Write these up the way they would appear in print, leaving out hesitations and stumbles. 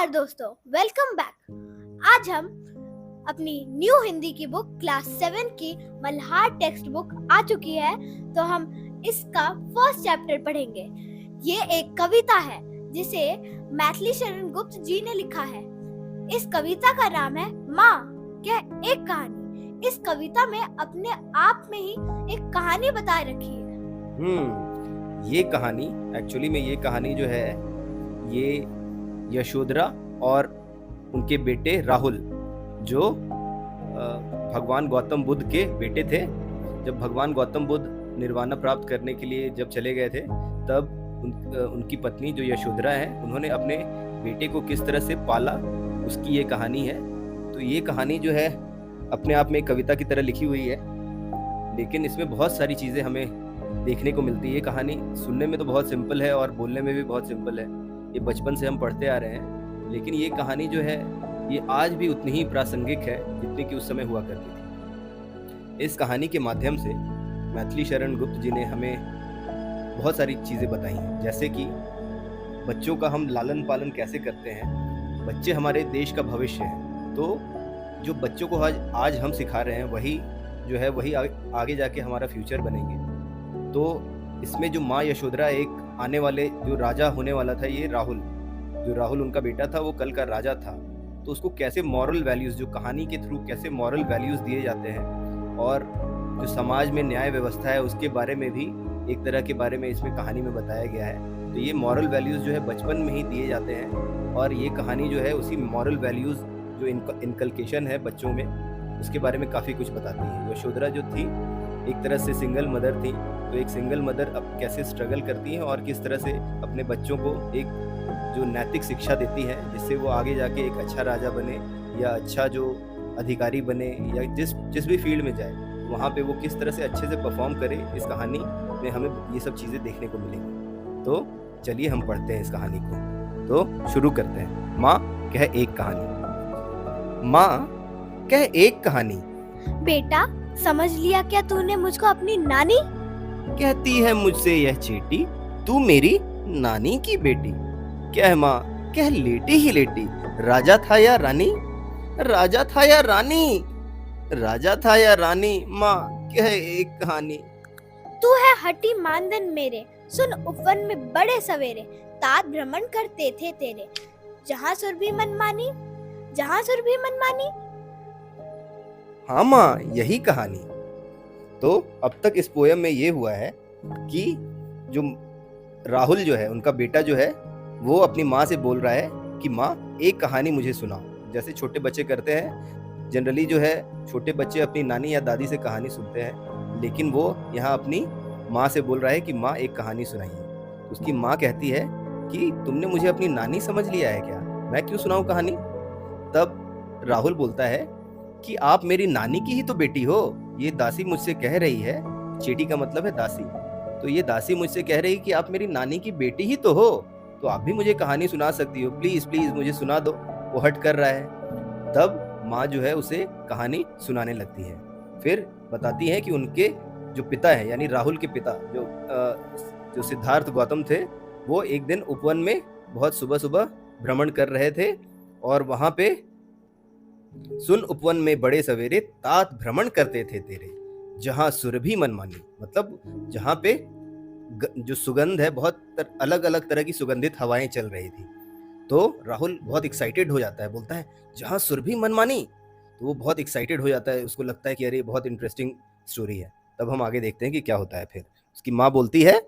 नमस्कार दोस्तों, welcome back. आज हम अपनी न्यू हिंदी की बुक क्लास 7 की मल्हार टेक्स्ट बुक आ चुकी है, तो हम इसका फर्स्ट चैप्टर पढ़ेंगे। ये एक कविता है जिसे मैथिली शरण गुप्त जी ने लिखा है। इस कविता का नाम है माँ कह एक कहानी। इस कविता में अपने आप में ही एक कहानी बताए रखी है। ये कहानी एक्चुअली में ये कहानी जो है ये यशोधरा और उनके बेटे राहुल जो भगवान गौतम बुद्ध के बेटे थे। जब भगवान गौतम बुद्ध निर्वाणा प्राप्त करने के लिए जब चले गए थे तब उनकी पत्नी जो यशोधरा है उन्होंने अपने बेटे को किस तरह से पाला, उसकी ये कहानी है। तो ये कहानी जो है अपने आप में एक कविता की तरह लिखी हुई है, लेकिन इसमें बहुत सारी चीज़ें हमें देखने को मिलती है। ये कहानी सुनने में तो बहुत सिंपल है और बोलने में भी बहुत सिंपल है, ये बचपन से हम पढ़ते आ रहे हैं, लेकिन ये कहानी जो है ये आज भी उतनी ही प्रासंगिक है जितनी कि उस समय हुआ करती थी। इस कहानी के माध्यम से मैथिली शरण गुप्त जी ने हमें बहुत सारी चीज़ें बताई हैं, जैसे कि बच्चों का हम लालन पालन कैसे करते हैं। बच्चे हमारे देश का भविष्य है, तो जो बच्चों को आज हम सिखा रहे हैं वही जो है वही आगे जाके हमारा फ्यूचर बनेंगे। तो इसमें जो माँ यशोधरा एक आने वाले जो राजा होने वाला था, ये राहुल उनका बेटा था, वो कल का राजा था। तो उसको कैसे मॉरल वैल्यूज़, जो कहानी के थ्रू कैसे मॉरल वैल्यूज़ दिए जाते हैं और जो समाज में न्याय व्यवस्था है उसके बारे में भी एक तरह के बारे में इसमें कहानी में बताया गया है। तो ये मॉरल वैल्यूज़ जो है बचपन में ही दिए जाते हैं और ये कहानी जो है उसी मॉरल वैल्यूज़ जो इनकलकेशन है बच्चों में उसके बारे में काफ़ी कुछ बताती है। यशोधरा जो थी एक तरह से सिंगल मदर थी, तो एक सिंगल मदर अब कैसे स्ट्रगल करती है और किस तरह से अपने बच्चों को एक जो नैतिक शिक्षा देती है जिससे वो आगे जाके एक अच्छा राजा बने या अच्छा जो अधिकारी बने या जिस भी फील्ड में जाए वहाँ पे वो किस तरह से अच्छे से परफॉर्म करे। इस कहानी में हमें ये सब चीज़ें देखने को मिलेंगी। तो चलिए हम पढ़ते हैं इस कहानी को, तो शुरू करते हैं। माँ कह एक कहानी। माँ कह एक कहानी। बेटा, समझ लिया क्या तूने मुझको अपनी नानी? कहती है मुझसे यह चेटी, तू मेरी नानी की बेटी। कह माँ कह लेटी ही लेटी, राजा था या रानी, राजा था या रानी, राजा था या रानी। माँ कह एक कहानी। तू है हटी मानदन मेरे, सुन उपवन में बड़े सवेरे, तात भ्रमण करते थे तेरे, जहाँ सुर भी मनमानी, जहाँ सुर भी मनमानी। हाँ माँ, यही कहानी। तो अब तक इस पोयम में ये हुआ है कि जो राहुल जो है उनका बेटा जो है वो अपनी माँ से बोल रहा है कि माँ एक कहानी मुझे सुनाओ। जैसे छोटे बच्चे करते हैं, जनरली जो है छोटे बच्चे अपनी नानी या दादी से कहानी सुनते हैं, लेकिन वो यहाँ अपनी माँ से बोल रहा है कि माँ एक कहानी सुनाइए। उसकी माँ कहती है कि तुमने मुझे अपनी नानी समझ लिया है क्या, मैं क्यों सुनाऊँ कहानी। तब राहुल बोलता है कि आप मेरी नानी की ही तो बेटी हो, ये दासी मुझसे कह रही है, चेटी का मतलब है दासी, तो ये दासी मुझसे कह रही कि आप मेरी नानी की बेटी ही तो हो, तो आप भी मुझे कहानी सुना सकती हो, प्लीज प्लीज मुझे सुना दो। वो हट कर रहा है। तब माँ जो है उसे कहानी सुनाने लगती है। फिर बताती है कि उनके जो पिता है यानी राहुल के पिता जो सिद्धार्थ गौतम थे, वो एक दिन उपवन में बहुत सुबह सुबह भ्रमण कर रहे थे और वहां पे सुन उपवन में बड़े सवेरे, तात भ्रमण करते थे तेरे, जहां सुरभि मनमानी, मतलब जहां पे जो सुगंध है बहुत अलग अलग तरह की सुगंधित हवाएं चल रही थी। तो राहुल बहुत एक्साइटेड हो जाता है, बोलता है जहां सुरभि मनमानी, तो वो बहुत एक्साइटेड हो जाता है, उसको लगता है कि अरे बहुत इंटरेस्टिंग स्टोरी है। तब हम आगे देखते हैं कि क्या होता है। फिर उसकी माँ बोलती है,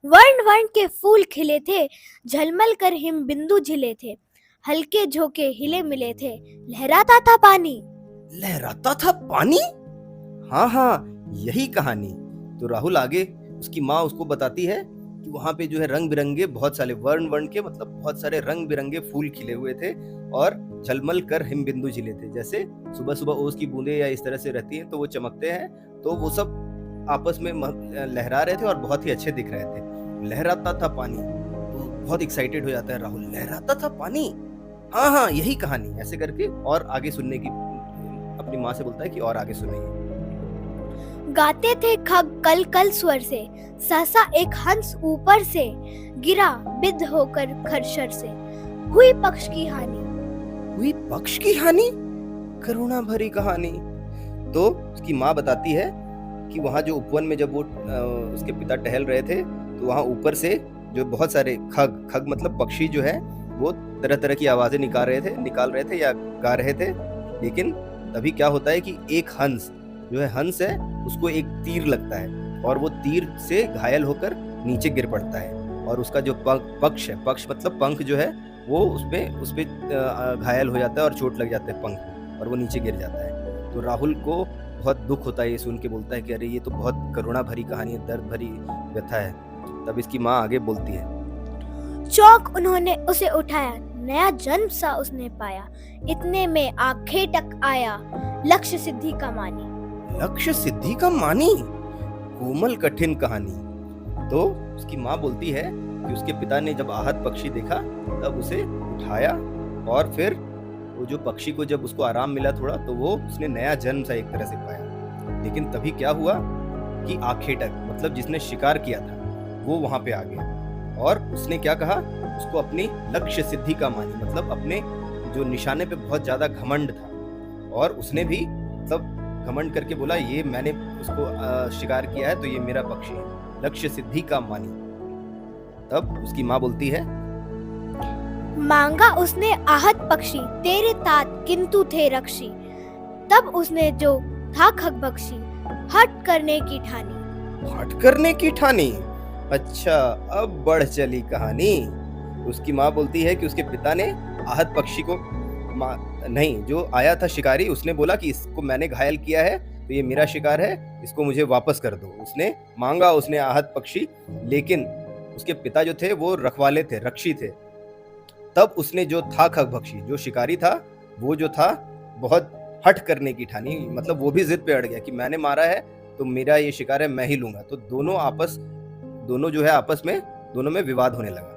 वर्ण वर्ण के फूल खिले थे, झलमल कर हिम बिंदु झिले थे, हल्के झोंके हिले मिले थे, लहराता था पानी। लहराता था पानी। हाँ हाँ, यही कहानी। तो राहुल आगे उसकी माँ उसको बताती है कि वहाँ पे जो है रंग बिरंगे बहुत सारे वर्ण के मतलब बहुत सारे रंग बिरंगे फूल खिले हुए थे और झलमल कर हिम बिंदु झिले थे। जैसे सुबह सुबह ओस की बूंदे या इस तरह से रहती हैं तो वो चमकते हैं, तो वो सब आपस में लहरा रहे थे और बहुत ही अच्छे दिख रहे थे। लहराता था पानी, तो बहुत एक्साइटेड हो जाता है राहुल, लहराता था पानी। हाँ हाँ, यही कहानी। ऐसे करके और आगे सुनने की अपनी माँ से बोलता है कि और आगे सुनिए। गाते थे खग कल कल स्वर से, सहसा एक हंस ऊपर से गिरा बिध होकर खरशर से, हुई पक्ष की हानि। हुई पक्ष की हानि, करुणा भरी कहानी। तो उसकी माँ बताती है कि वहाँ जो उपवन में जब वो उसके पिता टहल रहे थे, तो वहाँ ऊपर से जो बहुत सारे खग मतलब पक्षी जो है वो तरह तरह की आवाजें निकाल रहे थे या गा रहे थे। लेकिन तभी क्या होता है कि एक हंस है उसको एक तीर लगता है और वो तीर से घायल होकर नीचे गिर पड़ता है, और उसका जो पक्ष मतलब पंख जो है वो उसपे घायल हो जाता है और चोट लग जाता है पंख में, और वो नीचे गिर जाता है। तो राहुल को बहुत दुख होता है ये सुन के, बोलता है कि अरे ये तो बहुत करुणा भरी कहानी है, दर्द भरी व्यथा है। तब इसकी माँ आगे बोलती है, चौक उन्होंने उसे उठाया, नया जन्म सा उसने पाया, इतने में आंखें टक आया, लक्ष्य सिद्धि का मानी। लक्ष्य सिद्धि का मानी, कोमल कठिन कहानी। तो उसकी माँ बोलती है कि उसके पिता ने जब आहत पक्षी देखा तब उसे उठाया, और फिर वो जो पक्षी को जब उसको आराम मिला थोड़ा, तो वो उसने नया जन्म सा एक तरह से पाया। लेकिन तभी क्या हुआ कि आखेटक मतलब जिसने शिकार किया था वो वहां पे आ गया, और उसने क्या कहा, उसको अपनी लक्ष्य सिद्धि का मानी, मतलब अपने जो निशाने पे बहुत ज्यादा घमंड था, और उसने भी मतलब घमंड करके बोला ये मैंने उसको शिकार किया है तो ये मेरा पक्षी है, लक्ष्य सिद्धि का मानी। तब उसकी माँ बोलती है, मांगा उसने आहत पक्षी, तेरे तात किंतु थे रक्षी, तब उसने जो था खग बख्शी, हट करने की ठानी। हट करने की ठानी, अच्छा अब बढ़ चली कहानी। उसकी माँ बोलती है कि उसके पिता ने आहत पक्षी को नहीं, जो आया था शिकारी, उसने बोला कि इसको मैंने घायल किया है तो ये मेरा शिकार है, इसको मुझे वापस कर दो। उसने मांगा उसने आहत पक्षी, लेकिन उसके पिता जो थे वो रखवाले थे, रक्षी थे। तब उसने जो था खगभक्षी, जो शिकारी था, वो जो था बहुत हट करने की ठानी, मतलब वो भी जिद पे अड़ गया कि मैंने मारा है तो मेरा ये शिकार है, मैं ही लूंगा। तो दोनों जो है आपस में दोनों में विवाद होने लगा।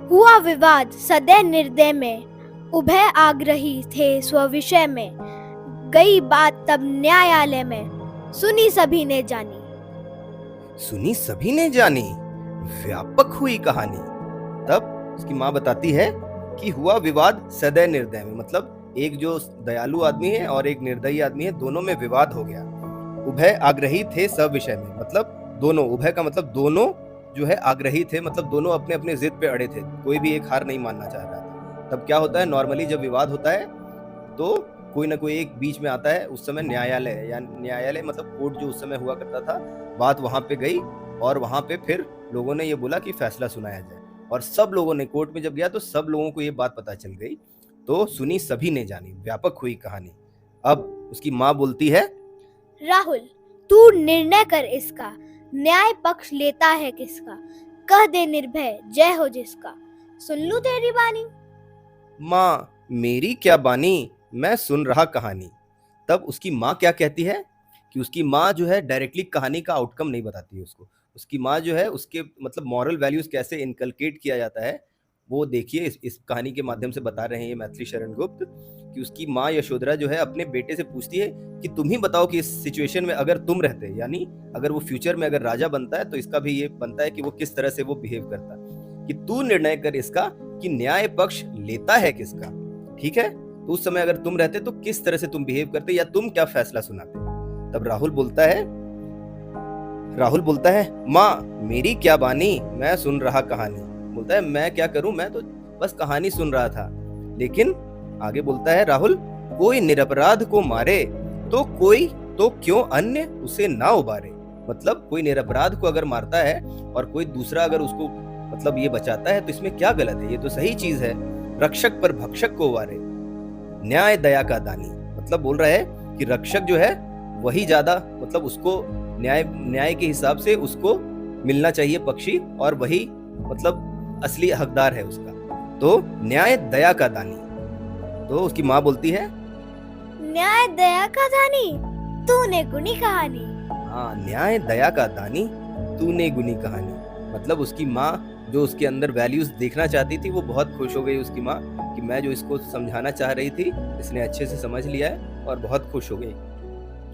हुआ विवाद सदै निर्दय में, उभय आग्रही थे स्वविषय में, गई बात तब न्यायालय में, सुनी सभी ने जानी। सुनी सभी ने जानी, व्यापक हुई कहानी। तब उसकी माँ बताती है कि हुआ विवाद सदै निर्दय में, मतलब एक जो दयालु आदमी है और एक निर्दयी आदमी है, दोनों में विवाद हो गया। उभय आग्रही थे सब विषय में, मतलब दोनों, उभय का मतलब दोनों जो है आग्रही थे, मतलब दोनों अपने अपने जिद पे अड़े थे, कोई भी एक हार नहीं मानना चाह रहा था। तब क्या होता है, नॉर्मली जब विवाद होता है तो कोई ना कोई एक बीच में आता है। उस समय न्यायालय मतलब कोर्ट जो उस समय हुआ करता था, बात वहां पे गई, और वहां पे फिर लोगों ने ये बोला कि फैसला सुनाया जाए, और सब लोगों ने कोर्ट में जब गया तो सब लोगों को ये बात पता चल गई। तो सुनी सभी ने जानी, व्यापक हुई कहानी। अब उसकी माँ बोलती है, राहुल तू निर्णय कर इसका, न्याय पक्ष लेता है किसका, कह दे निर्भय जय हो जिसका, सुन लूं तेरी बानी। माँ मेरी क्या बानी, मैं सुन रहा कहानी। तब उसकी माँ क्या कहती है कि उसकी माँ जो है डायरेक्टली कहानी का आउटकम नहीं बताती है उसको। उसकी माँ जो है उसके मतलब मॉरल वैल्यूज कैसे इनकलकेट किया जाता है वो देखिए इस कहानी के माध्यम से बता रहे हैं ये मैथिली शरण गुप्त। कि उसकी माँ यशोधरा जो है अपने बेटे से पूछती है कि तुम ही बताओ कि इस सिचुएशन में अगर तुम रहते, यानी अगर वो फ्यूचर में अगर राजा बनता है तो इसका भी ये बनता है कि वो किस तरह से वो बिहेव करता, कि तू निर्णय कर इसका कि न्याय पक्ष लेता है किसका। ठीक है, तो उस समय अगर तुम रहते तो किस तरह से तुम बिहेव करते या तुम क्या फैसला सुनाते। तब राहुल बोलता है माँ मेरी क्या बानी, मैं सुन रहा कहानी। बोलता है मैं क्या करूं, मैं तो बस कहानी सुन रहा था। लेकिन आगे बोलता है राहुल, कोई निरपराध को मारे तो क्यों अन्य उसे ना उबारे। मतलब कोई निरपराध को अगर मारता है और कोई दूसरा अगर उसको मतलब ये बचाता है तो इसमें क्या गलत है, ये तो सही चीज है। रक्षक पर भक्षक को उबारे, न्याय दया का दानी। मतलब बोल रहा है कि रक्षक जो है वही ज्यादा मतलब उसको न्याय के हिसाब से उसको मिलना चाहिए पक्षी, और वही मतलब असली हकदार है उसका। तो न्याय दया का दानी। तो उसकी माँ बोलती है न्याय दया का दानी तूने गुनी कहानी। हाँ, न्याय दया का दानी तूने गुनी कहानी। मतलब उसकी माँ जो उसके अंदर वैल्यूज देखना चाहती थी वो बहुत खुश हो गई उसकी माँ कि मैं जो इसको समझाना चाह रही थी इसने अच्छे से समझ लिया है, और बहुत खुश हो गई।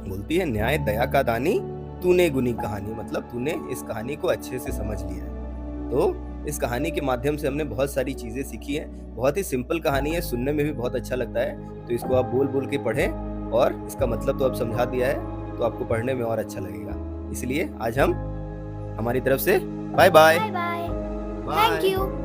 बोलती है न्याय दया का दानी तूने गुनी कहानी, मतलब तूने इस कहानी को अच्छे से समझ लिया है। तो इस कहानी के माध्यम से हमने बहुत सारी चीज़ें सीखी हैं। बहुत ही सिंपल कहानी है, सुनने में भी बहुत अच्छा लगता है। तो इसको आप बोल-बोल के पढ़ें और इसका मतलब तो अब समझा दिया है, तो आपको पढ़ने में और अच्छा लगेगा। इसलिए आज हम हमारी तरफ से bye bye. Bye bye. Bye. Thank you.